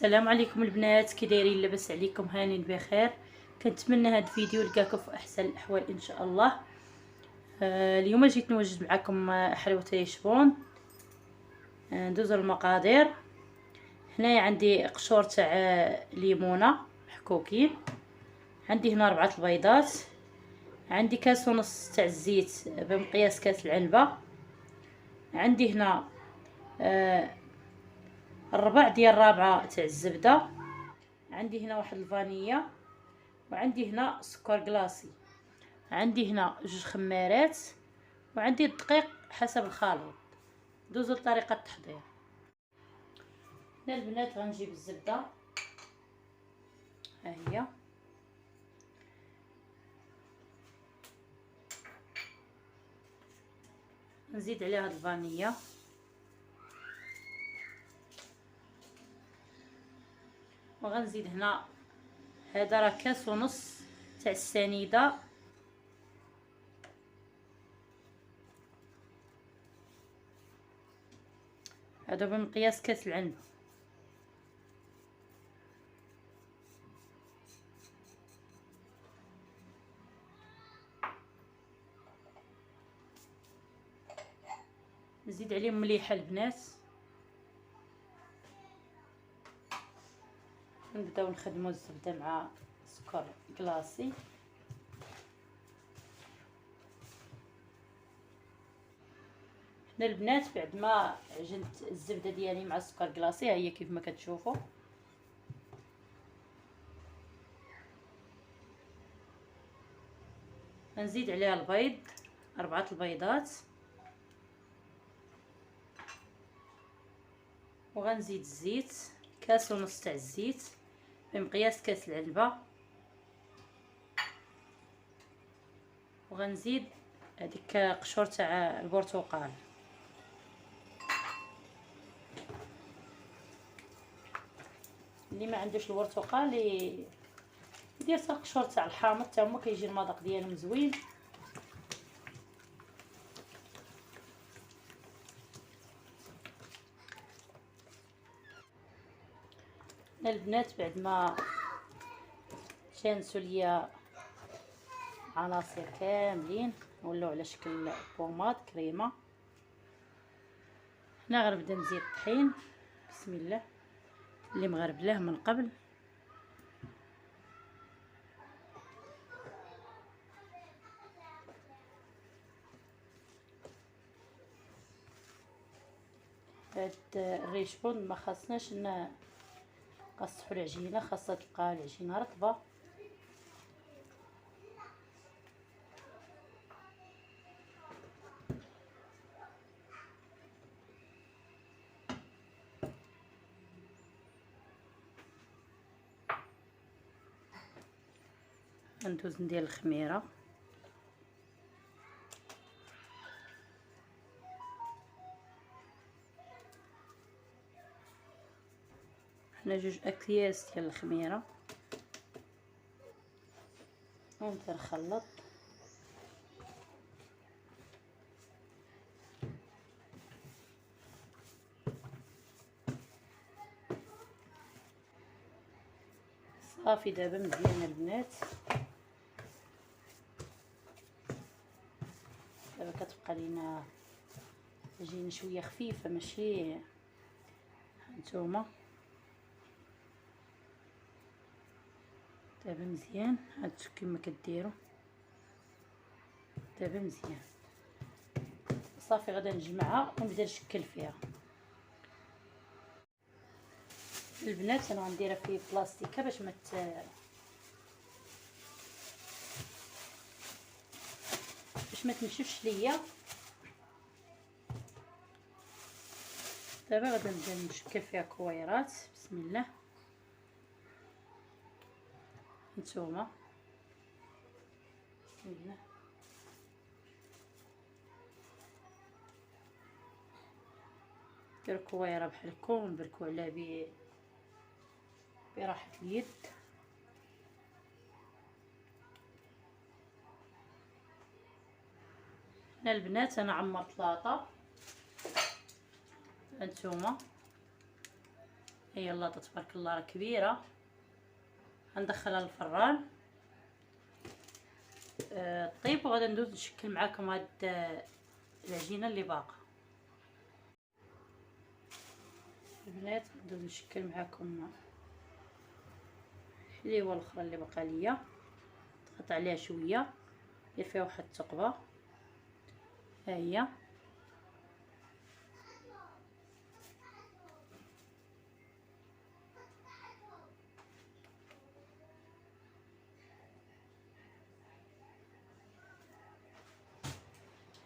السلام عليكم البنات، كي دايرين؟ لاباس عليكم؟ هانين بخير. كنتمنى هذا الفيديو يلقاكم في احسن الاحوال ان شاء الله. اليوم جيت نوجد معكم حلوى يشبون. ندوزو المقادير. هنايا عندي قشور تاع ليمونه محكوكين، عندي هنا 4 البيضات، عندي كاس ونص تاع الزيت بمقياس كاس العنبه، عندي هنا الربع ديال رابعه تاع الزبده، عندي هنا واحد الفانيليا، وعندي هنا سكر كلاصي، عندي هنا 2 خمارات، وعندي الدقيق حسب الخليط. دوزو لطريقه التحضير. هنا البنات غنجيب الزبده، ها هي، نزيد عليها الفانيليا، وغنزيد هنا هذا راه كاس ونص تاع السنيده، هذا بمقياس كاس العنبه. نزيد عليهم مليحه البنات، نبداو نخدموا الزبده مع سكر كلاصي. هنا البنات بعد ما عجنت الزبده ديالي مع السكر كلاصي، ها هي كيف ما كتشوفوا، نزيد عليها البيض، 4 البيضات، وغنزيد الزيت، كاس ونص تاع الزيت بمقياس كاس العلبه، وغنزيد هذيك قشور تاع البرتقال. اللي ما عندوش البرتقال يدير حتى القشور تاع الحامض، حتى هما كيجي المذاق ديالهم زوين. البنات بعد ما تجانسوا ليا عناصر كاملين ولاو على شكل بوماد كريمه، هنا غنبدا نزيد الطحين، بسم الله، اللي مغربلاه من قبل. هاد الريشبون ما خاصناش نقصحوا العجينه، خاصها تبقى العجينه رطبه. ندوز ندير الخميره، هنا 2 اكياس ديال الخميره، ونبدا نخلط. صافي دابا مزيان البنات، دابا كتبقى لينا عجينه شويه خفيفه، ماشي هانتوما. دابا مزيان، هاد كيما كديروا دابا مزيان. صافي غادا نجمعها ونبدا نشكل فيها. البنات انا غنديرها في بلاستيكه باش ما تنشفش ليا. دابا غادا نبدا نشكل فيها كويرات، بسم الله. نتوما بسم الله، ديروا كويره بحالكم، بركوا عليها براحه اليد. هنا البنات انا عمرت لاطه، هانتوما هي اللاطه تبارك الله راه كبيره. غندخلها للفران طيب، وغادي ندوز نشكل معاكم هاد العجينه اللي باقا. البنات ندوز نشكل معاكم الحليوه الاخرى اللي باقا ليا. تقطع عليها شويه، ندير فيها واحد الثقبه. ها هي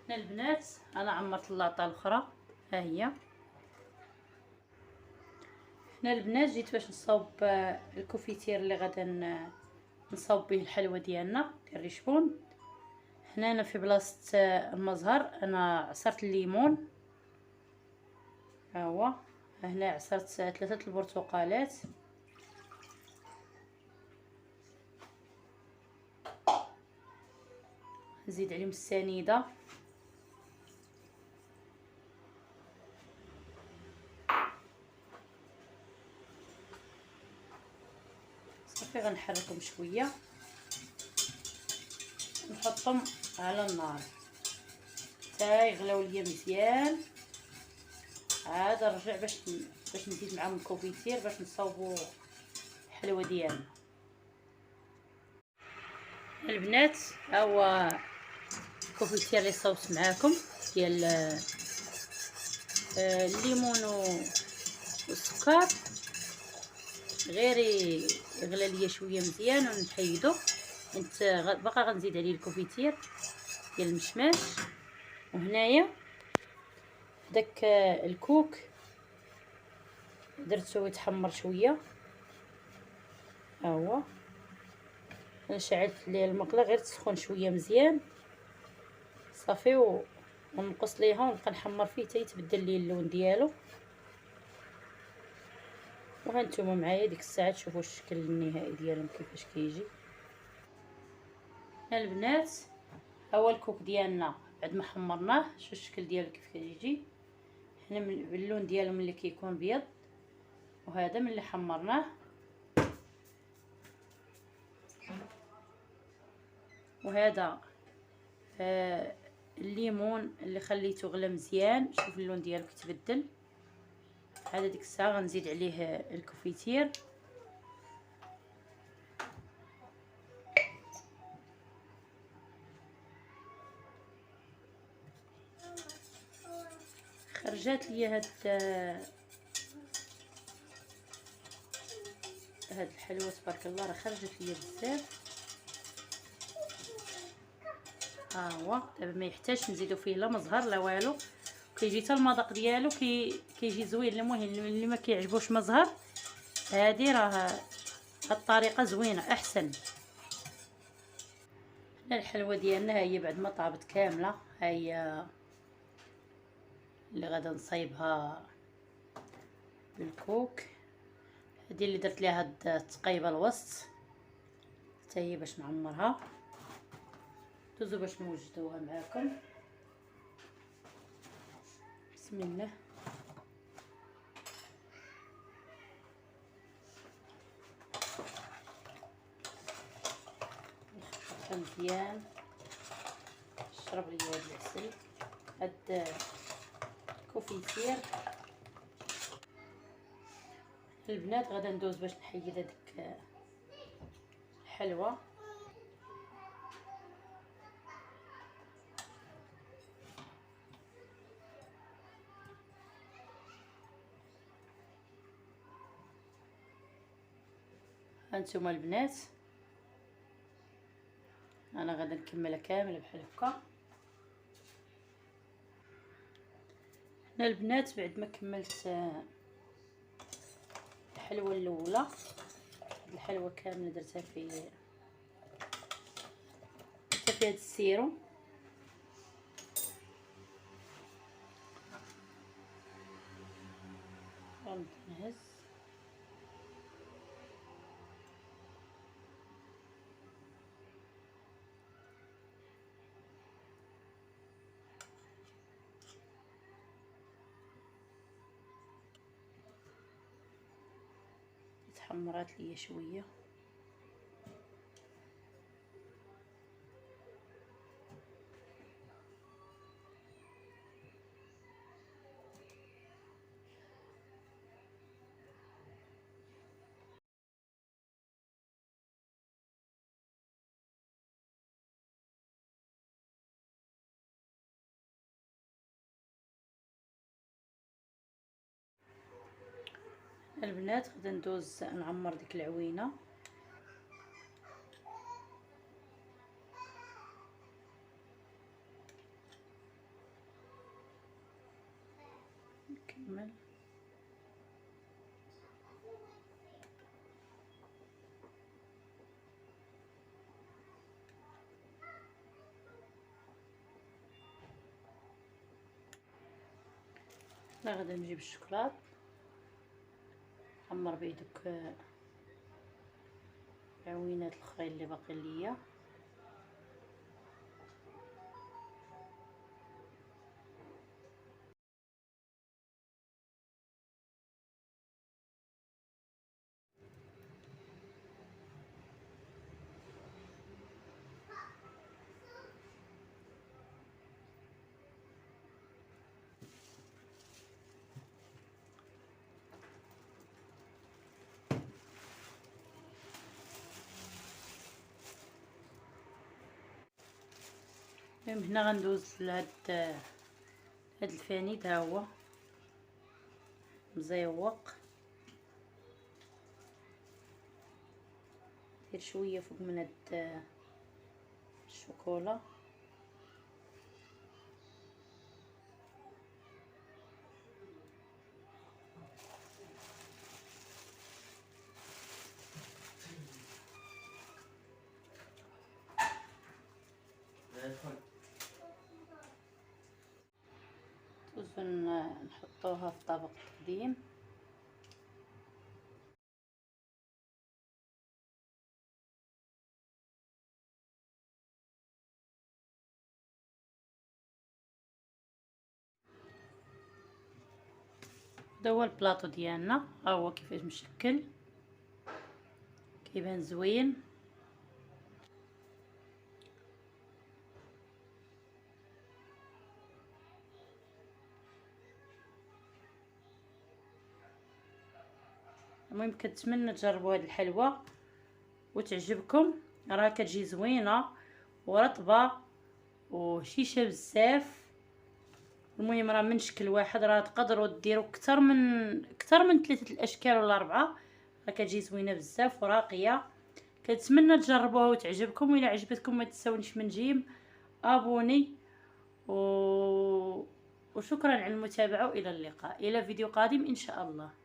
هنا البنات. انا عمرت اللاطه الاخرى. ها هي هنا البنات. جيت باش نصاوب الكوفيتير اللي غادا نصاوب به الحلوى ديالنا ديال الريشبون. هنا انا في بلاصه المزهر انا عصرت الليمون. ها هو هنا عصرت 3 البرتقالات. نزيد عليهم السنيده. صافي غنحركهم شويه، نحطهم على النار حتى يغلاو ليا مزيان. عاد نرجع باش نزيد معاهم الكوفيتير باش نصاوبوا الحلوى ديالنا. البنات ها هو الكوفيتير اللي صوبت معاكم ديال الليمون والسكر. غير يغلى ليا شويه مزيان ونحيدو. انت باقا غنزيد عليه الكوفيتير ديال المشماش. وهنايا داك الكوك درتو يتحمر شويه. ها هو انا شعلت ليه المقله غير تسخن شويه مزيان صافي، ونقص ليها ونبقى نحمر فيه حتى يتبدل لي اللون ديالو. وهانتوما معايا ديك الساعه تشوفوا الشكل النهائي ديالهم كيفاش كيجي. ها البنات ها هو الكوك ديالنا بعد ما حمرناه. شوفوا الشكل ديالو كيف كيجي. هنا باللون ديالو ملي كيكون بيض، وهذا ملي حمرناه. وهذا الليمون اللي خليته غلى مزيان. شوف اللون ديالو كيتبدل. هذا ديك الساعه غنزيد عليه الكوفيتير. خرجات ليا هاد الحلوه تبارك الله راه خرجت ليا بزاف. ها هو دابا ما يحتاجش نزيدو فيه لا مزهر لا والو. كيجي حتى المذاق ديالو كيجي زوين. المهم اللي ما كيعجبوش مزهر هادي راه هاد الطريقه زوينه احسن. هنا الحلوه ديالنا ها هي بعد ما طابت كامله. ها هي اللي غادا نصايبها بالكوك. هذه اللي درت ليها هاد التقيبه الوسط حتى هي باش نعمرها. دوزو باش نوجدوها معاكم. بسم الله. نخفقها مزيان. شرب لي هاد العسل هاد الكوفيتير. البنات غادا ندوز باش نحيد هذيك الحلوه. هانتوما البنات انا غادا نكملها كامله بحال هكا. هنا البنات بعد ما كملت الحلوه الاولى، الحلوه كامله درتها في هاد السيرو. غنهز تحمرات ليا شويه. البنات غدا ندوز نعمر ديك العوينه. نكمل. لا غدا نجيب الشوكولات نعمر بيه دوك العوينات الاخرين اللي باقي ليا. المهم هنا غندوز لهاد الفانيد، ها هو مزيوق. ندير شويه فوق من هاد الشوكولا. نحطوها في طبق قديم. هذا هو البلاطو ديالنا، ها هو كيفاش مشكل، كيبان زوين. المهم كنتمنى تجربوا هذه الحلوى وتعجبكم، راه كتجي زوينه ورطبه وهشيشه بزاف. المهم راه من شكل واحد راه تقدروا ديروا اكثر من 3 الاشكال ولا 4، راه كتجي زوينه بزاف وراقيه. كنتمنى تجربوها وتعجبكم، والى عجبتكم ما تنسونيش من جيم ابوني وشكرا على المتابعه، والى اللقاء الى فيديو قادم ان شاء الله.